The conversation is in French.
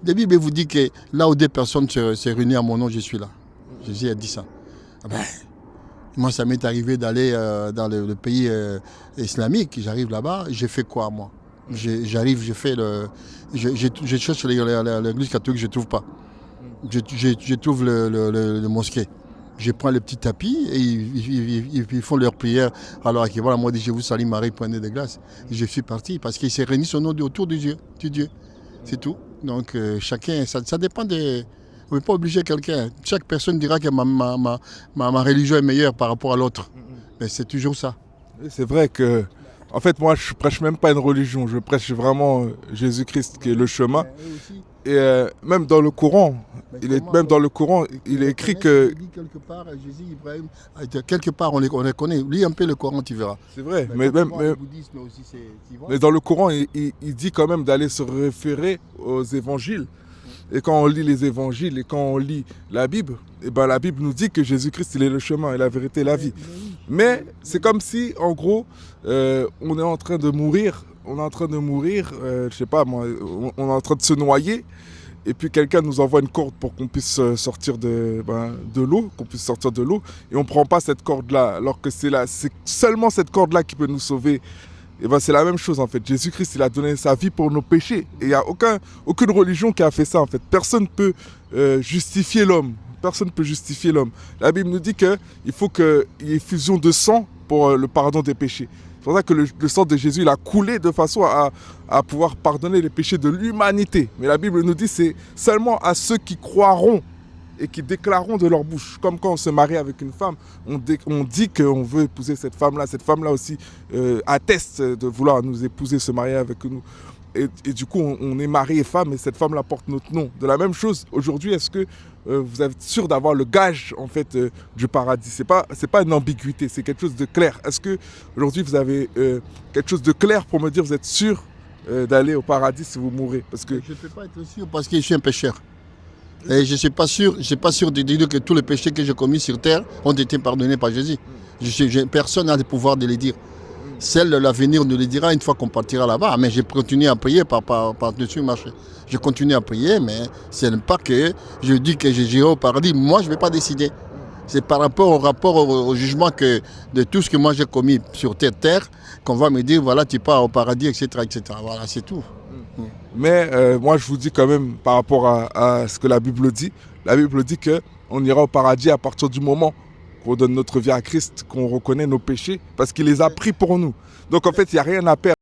La Bible vous dit que là où deux personnes se réunissent à mon nom, je suis là. Jésus a dit ça. Ah ben, moi, ça m'est arrivé d'aller dans le pays islamique. J'arrive là-bas, j'ai fait quoi, moi? J'arrive, je fais je cherche l'église catholique, je ne trouve pas. Je trouve le mosquée. Je prends le petit tapis et ils font leur prière. Alors, voilà, moi, je vous salue Marie, prenez de grâce. Je suis parti parce qu'ils se réunissent au nom autour de Dieu. C'est tout. Donc, chacun, ça dépend des. On ne peut pas obliger quelqu'un. Chaque personne dira que ma religion est meilleure par rapport à l'autre. Mais c'est toujours ça. C'est vrai que, en fait, moi, je prêche même pas une religion. Je prêche vraiment Jésus-Christ qui est le chemin. Et même dans le Coran, il est écrit que. Il dit quelque part, Jésus, Ibrahim, quelque part, on les connaît. Lis un peu le Coran, tu verras. C'est vrai, mais le bouddhisme aussi, mais dans le Coran, il dit quand même d'aller se référer aux évangiles. Et quand on lit les évangiles et quand on lit la Bible, et ben la Bible nous dit que Jésus-Christ, il est le chemin et la vérité et la vie. Mais c'est comme si, en gros, on est en train de mourir. Je sais pas moi, on est en train de se noyer. Et puis quelqu'un nous envoie une corde pour qu'on puisse sortir de l'eau, et on ne prend pas cette corde-là, alors que c'est seulement cette corde-là qui peut nous sauver. Et ben c'est la même chose en fait. Jésus-Christ, il a donné sa vie pour nos péchés. Et il n'y a aucune religion qui a fait ça en fait. Personne ne peut justifier l'homme. La Bible nous dit qu'il faut qu'il y ait fusion de sang pour le pardon des péchés. C'est pour ça que le sang de Jésus, il a coulé de façon à pouvoir pardonner les péchés de l'humanité. Mais la Bible nous dit que c'est seulement à ceux qui croiront et qui déclareront de leur bouche. Comme quand on se marie avec une femme, on dit qu'on veut épouser cette femme-là. Cette femme-là aussi atteste de vouloir nous épouser, se marier avec nous. Et du coup, on est mari et femme et cette femme-là porte notre nom. De la même chose, aujourd'hui, est-ce que vous êtes sûr d'avoir le gage en fait, du paradis? C'est pas une ambiguïté, c'est quelque chose de clair. Est-ce que aujourd'hui vous avez quelque chose de clair pour me dire vous êtes sûr d'aller au paradis si vous mourrez? Parce que je ne peux pas être sûr parce que je suis un pécheur. Et je ne suis pas sûr de dire que tous les péchés que j'ai commis sur terre ont été pardonnés par Jésus. Personne n'a le pouvoir de les dire. Seul l'avenir nous le dira une fois qu'on partira là-bas. Mais je continue à prier par-dessus marcher. Je continue à prier, mais ce n'est pas que je dis que j'irai au paradis. Moi, je ne vais pas décider. C'est par rapport au jugement de tout ce que moi j'ai commis sur cette terre qu'on va me dire, voilà, tu pars au paradis, etc. etc. Voilà, c'est tout. Mais moi, je vous dis quand même, par rapport à ce que la Bible dit qu'on ira au paradis à partir du moment qu'on donne notre vie à Christ, qu'on reconnaît nos péchés, parce qu'il les a pris pour nous. Donc en fait, il n'y a rien à perdre.